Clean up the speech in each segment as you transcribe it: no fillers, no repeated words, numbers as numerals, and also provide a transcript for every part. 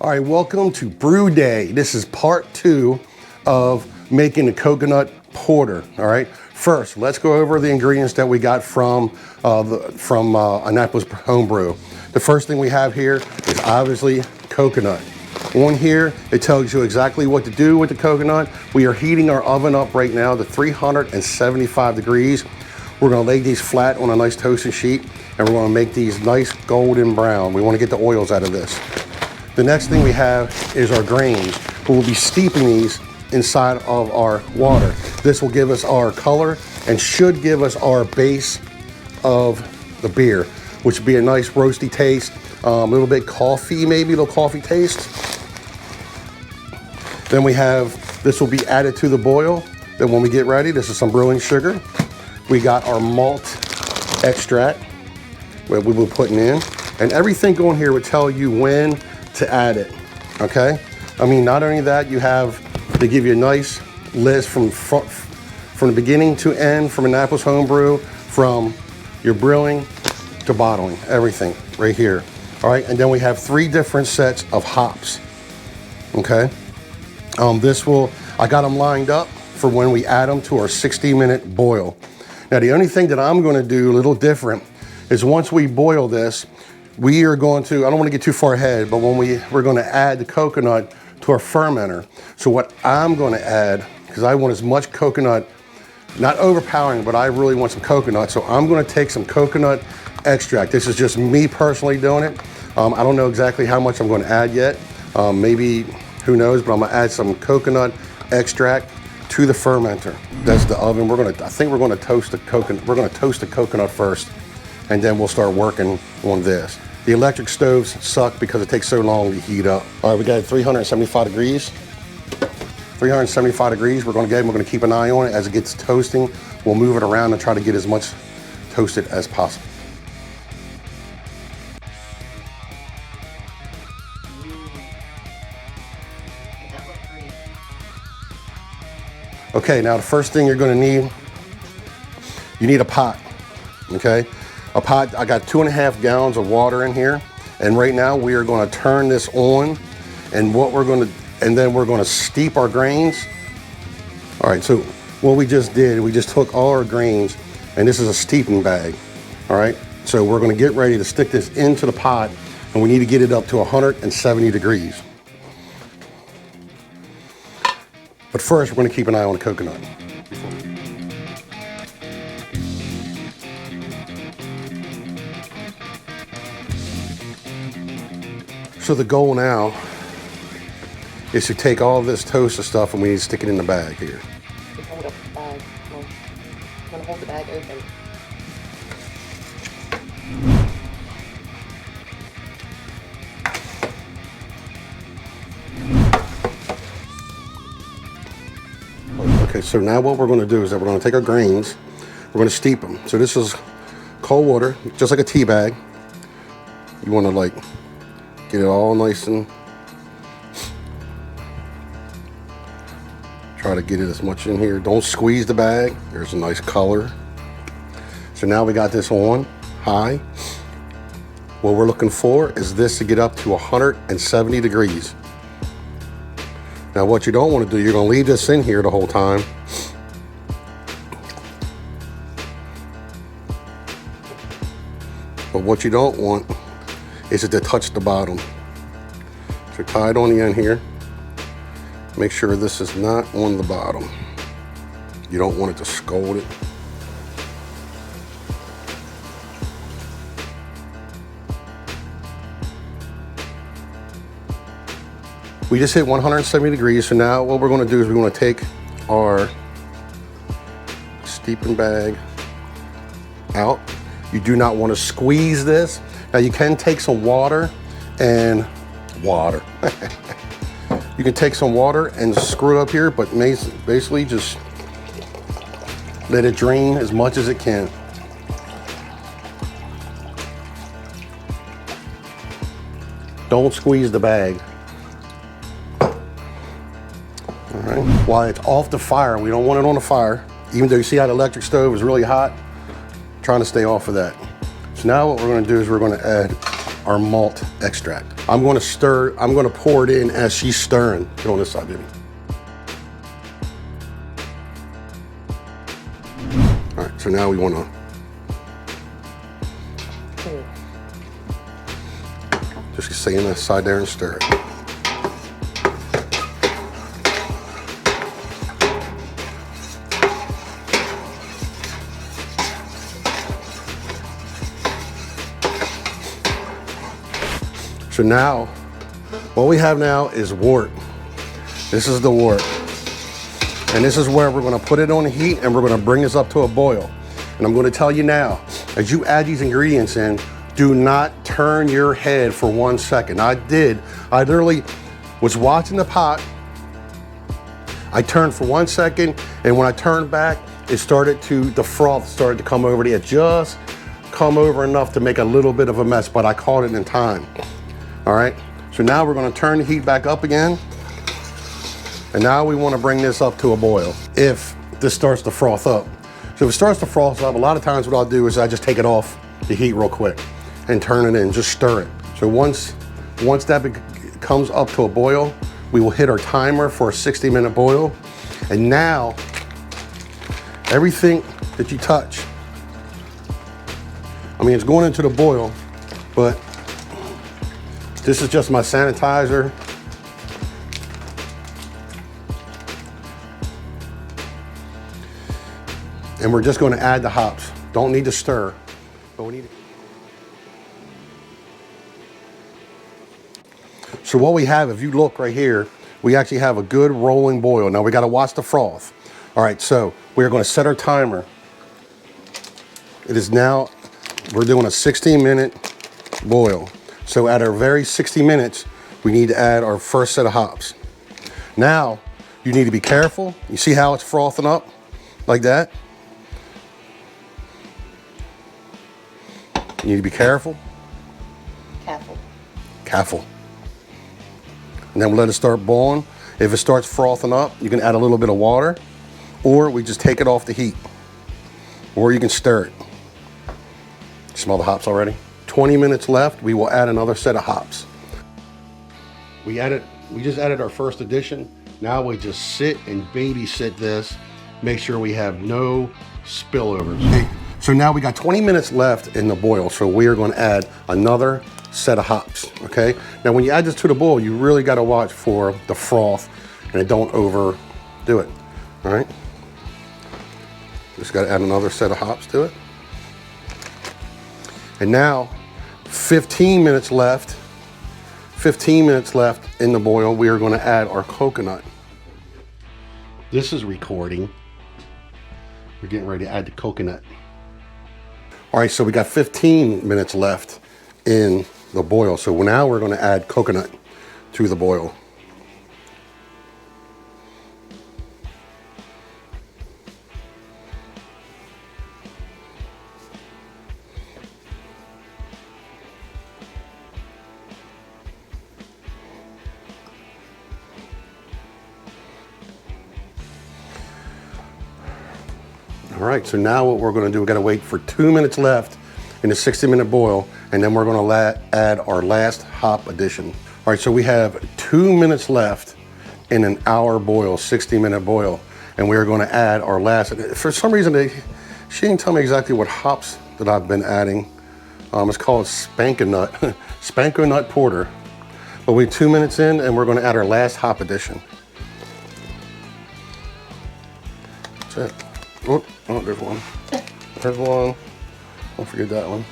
All right, welcome to Brew Day. This is part 2 of making the coconut porter. All right, first let's go over the ingredients that we got from Annapolis Homebrew. The first thing we have here is obviously coconut. On here, it tells you exactly what to do with the coconut. We are heating our oven up right now to 375 degrees. We're gonna lay these flat on a nice toasting sheet, and we're gonna make these nice golden brown. We wanna get the oils out of this. The next thing we have is our grains. We'll be steeping these inside of our water. This will give us our color and should give us our base of the beer, which would be a nice roasty taste, a little bit coffee, maybe a little coffee taste. Then we have, this will be added to the boil. Then when we get ready, this is some brewing sugar. We got our malt extract that we will be putting in. And everything going here would tell you when to add it, okay? I mean, not only that, they give you a nice list from the beginning to end, from Annapolis Homebrew, from your brewing to bottling, everything right here. All right, and then we have 3 different sets of hops, okay? I got them lined up for when we add them to our 60-minute boil. Now, the only thing that I'm gonna do a little different is once we boil this, we are going to, I don't want to get too far ahead, but when we're going to add the coconut to our fermenter. So what I'm going to add, because I want as much coconut, not overpowering, but I really want some coconut. So I'm going to take some coconut extract. This is just me personally doing it. I don't know exactly how much I'm going to add yet. Maybe, who knows, but I'm going to add some coconut extract to the fermenter. That's the oven. I think we're going to toast the coconut. We're going to toast the coconut first, and then we'll start working on this. The electric stoves suck because it takes so long to heat up. All right, we got 375 degrees. 375 degrees, we're gonna keep an eye on it as it gets toasting. We'll move it around and try to get as much toasted as possible. Okay, now the first thing you're gonna need, you need a pot, okay? A pot, I got 2.5 gallons of water in here. And right now we are gonna turn this on, and then we're gonna steep our grains. All right, so what we just did, we just took all our grains, and this is a steeping bag, all right? So we're gonna get ready to stick this into the pot, and we need to get it up to 170 degrees. But first, we're gonna keep an eye on the coconut. So the goal now is to take all of this toasted stuff and we need to stick it in the bag here. Just hold up the bag. I'm gonna hold the bag open. Okay, so now what we're gonna do is that we're gonna take our grains, we're gonna steep them. So this is cold water, just like a tea bag. You wanna get it all nice and try to get it as much in here. Don't squeeze the bag. There's a nice color. So now we got this on high. What we're looking for is this to get up to 170 degrees. Now what you don't want to do, you're going to leave this in here the whole time. But what you don't want is it to touch the bottom. So tie it on the end here. Make sure this is not on the bottom. You don't want it to scald it. We just hit 170 degrees, so now what we're gonna do is we're gonna take our steeping bag out. You do not want to squeeze this. Now you can take some water and you can take some water and screw it up here, but basically just let it drain as much as it can. Don't squeeze the bag. All right, while it's off the fire, we don't want it on the fire. Even though you see how the electric stove is really hot, trying to stay off of that. So now what we're gonna do is we're gonna add our malt extract. I'm going to pour it in as she's stirring. Get on this side, baby. All right, so now we want to just stay in that side there and stir it. So now, what we have now is wort. This is the wort. And this is where we're gonna put it on the heat and we're gonna bring this up to a boil. And I'm gonna tell you now, as you add these ingredients in, do not turn your head for 1 second. I literally was watching the pot. I turned for 1 second, and when I turned back, the froth started to come over the edge. Just come over enough to make a little bit of a mess, but I caught it in time. All right, so now we're gonna turn the heat back up again. And now we wanna bring this up to a boil if this starts to froth up. So if it starts to froth up, a lot of times what I'll do is I just take it off the heat real quick and turn it in, just stir it. So once that comes up to a boil, we will hit our timer for a 60-minute boil. And now, everything that you touch, I mean, it's going into the boil, but this is just my sanitizer. And we're just going to add the hops. Don't need to stir, but we need to. So what we have, if you look right here, we actually have a good rolling boil. Now we got to watch the froth. All right, so we're going to set our timer. It is now, we're doing a 16-minute boil. So at our very 60 minutes, we need to add our first set of hops. Now, you need to be careful. You see how it's frothing up like that? You need to be careful. Careful. And then we'll let it start boiling. If it starts frothing up, you can add a little bit of water, or we just take it off the heat, or you can stir it. Smell the hops already? 20 minutes left, we will add another set of hops. We just added our first addition. Now we just sit and babysit this, make sure we have no spillovers. Okay, so now we got 20 minutes left in the boil, so we are going to add another set of hops, okay? Now when you add this to the boil, you really got to watch for the froth and it don't overdo it, all right? Just got to add another set of hops to it. And now, 15 minutes left in the boil, we are going to add our coconut. This is recording. We're getting ready to add the coconut. All right, so we got 15 minutes left in the boil. So now we're going to add coconut to the boil. All right, so now what we're going to do, we got to wait for 2 minutes left in the 60-minute boil, and then we're going to add our last hop addition. All right, so we have 2 minutes left in an hour boil, 60-minute boil, and we are going to add our last. For some reason, she didn't tell me exactly what hops that I've been adding. It's called Spanko Nut Porter. But we're 2 minutes in, and we're going to add our last hop addition. That's it. Oh, there's one. There's one. Don't forget that one.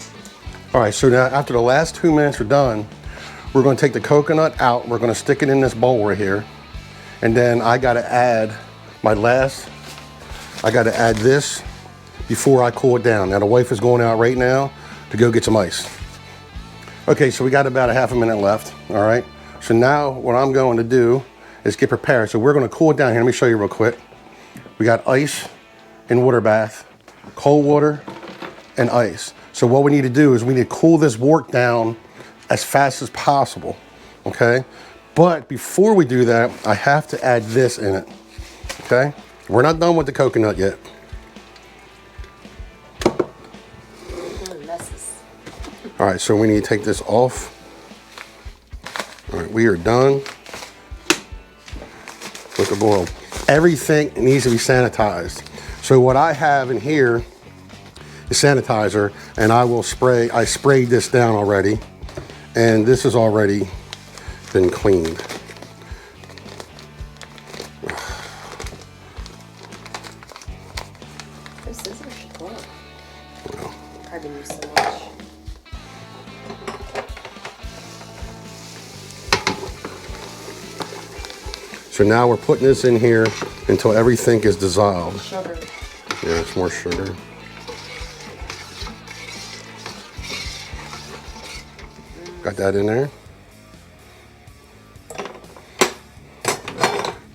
All right, so now after the last 2 minutes are done, we're going to take the coconut out. We're going to stick it in this bowl right here. And then I got to add this before I cool it down. Now the wife is going out right now to go get some ice. Okay, so we got about a half a minute left, all right? So now what I'm going to do is get prepared. So we're going to cool it down here. Let me show you real quick. We got ice and water bath, cold water and ice. So what we need to do is we need to cool this wort down as fast as possible, okay? But before we do that, I have to add this in it, okay? We're not done with the coconut yet. All right, so we need to take this off. All right, we are done with the boil. Everything needs to be sanitized. So what I have in here is sanitizer, and I sprayed this down already, and this has already been cleaned. Those scissors should work. Well, I've been used so much. So now we're putting this in here until everything is dissolved. Sugar. Yeah, it's more sugar. Got that in there.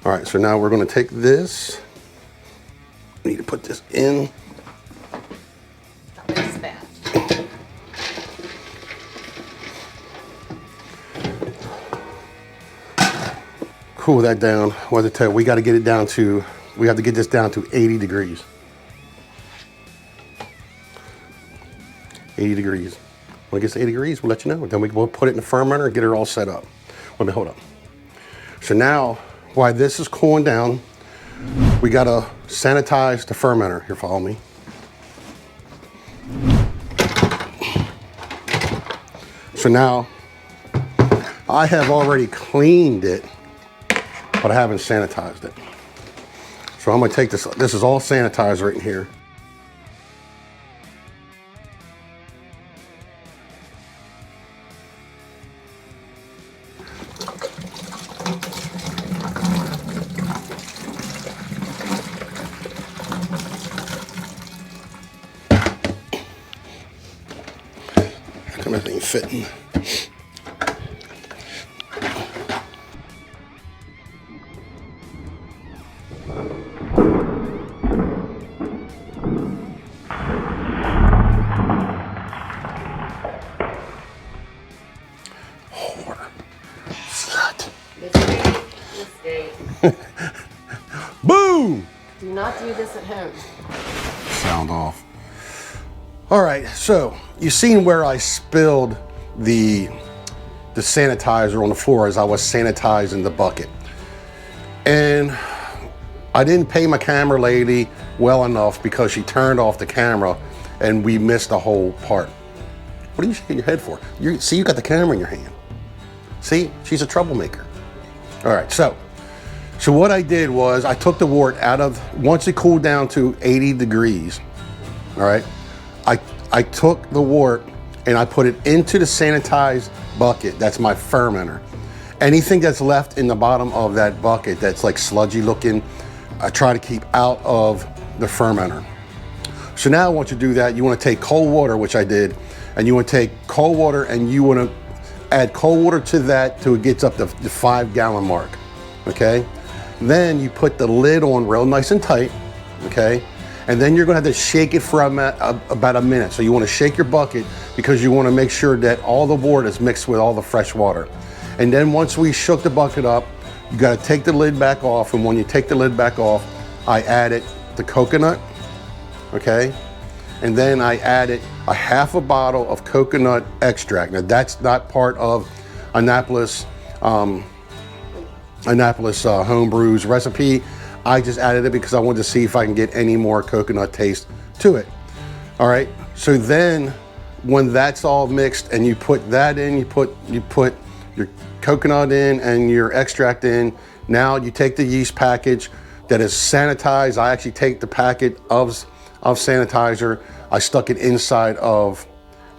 All right, so now we're going to take this. We need to put this in. That makes bad. Cool that down. What to tell you, we got to get it down to, we have to get this down to 80 degrees. 80 degrees. When it gets to 80 degrees, we'll let you know. Then we'll put it in the fermenter and get it all set up. Wait a minute, hold up. So now, while this is cooling down, we got to sanitize the fermenter. Here, follow me. So now, I have already cleaned it, but I haven't sanitized it. So I'm gonna take this is all sanitized right in here. How come everything fitting? Mistake. Boom! Do not do this at home. Sound off. All right, so you seen where I spilled the sanitizer on the floor as I was sanitizing the bucket. And I didn't pay my camera lady well enough because she turned off the camera and we missed the whole part. What are you shaking your head for? See, you got the camera in your hand. See, she's a troublemaker. All right, so what I did was I took the wort out of, once it cooled down to 80 degrees, all right, I took the wort and I put it into the sanitized bucket. That's my fermenter. Anything that's left in the bottom of that bucket that's like sludgy looking, I try to keep out of the fermenter. So now once you do that, you want to take cold water, which I did, and you want to take cold water and you want to add cold water to that till it gets up to the 5 gallon mark, okay? Then you put the lid on real nice and tight, okay? And then you're gonna have to shake it for about a minute. So you wanna shake your bucket because you wanna make sure that all the wort is mixed with all the fresh water. And then once we shook the bucket up, you gotta take the lid back off, and when you take the lid back off, I added the coconut, okay? And then I added a half a bottle of coconut extract. Now that's not part of Annapolis Homebrew's recipe. I just added it because I wanted to see if I can get any more coconut taste to it. All right, so then when that's all mixed and you put that in, you put your coconut in and your extract in, now you take the yeast package that is sanitized. I actually take the packet of sanitizer, I stuck it inside of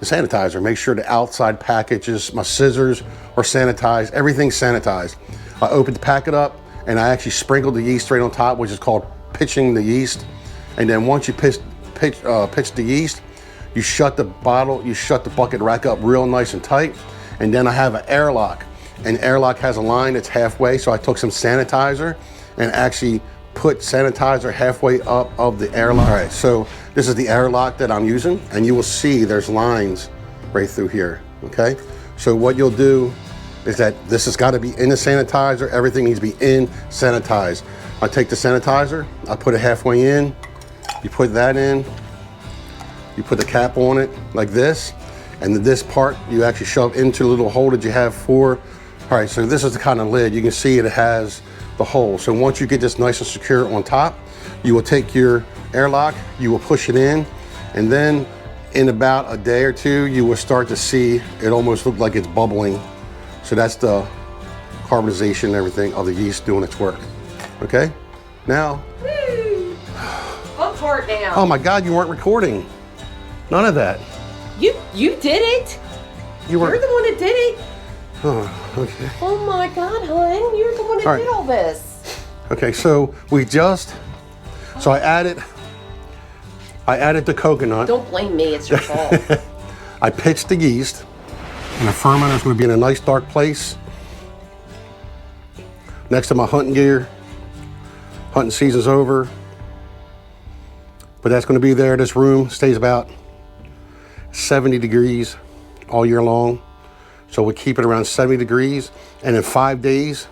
the sanitizer. Make sure the outside packages, my scissors are sanitized, everything's sanitized. I opened the packet up and I actually sprinkled the yeast right on top, which is called pitching the yeast. And then once you pitch the yeast, you shut the bucket rack up real nice and tight. And then I have an airlock, and airlock has a line that's halfway. So I took some sanitizer and actually put sanitizer halfway up of the airlock. All right, so this is the airlock that I'm using, and you will see there's lines right through here, okay? So what you'll do is that this has got to be in the sanitizer. Everything needs to be in sanitized. I take the sanitizer, I put it halfway in, you put that in, you put the cap on it like this, And then this part, you actually shove into the little hole that you have for. All right, so this is the kind of lid. You can see it has the hole. So once you get this nice and secure on top, you will take your airlock, you will push it in, and then in about a day or two, you will start to see it almost look like it's bubbling. So that's the carbonization and everything of the yeast doing its work. Okay, now. Woo! Fun part now. Oh my God, you weren't recording. None of that. You did it. You You're weren't. the one that did it. Oh, okay. Oh my God, hon, you're the one that All right. did all this. Okay, so I added the coconut. Don't blame me, it's your fault. I pitched the yeast, and the ferment is going to be in a nice dark place next to my hunting gear. Hunting season's over, but that's going to be there. This room stays about 70 degrees all year long, so we'll keep it around 70 degrees, and in 5 days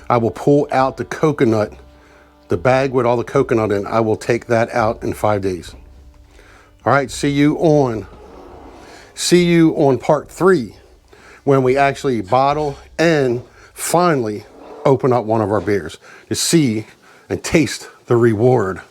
I will pull out the coconut, the bag with all the coconut in. I will take that out in 5 days. All right, see you on part 3 when we actually bottle and finally open up one of our beers to see and taste the reward.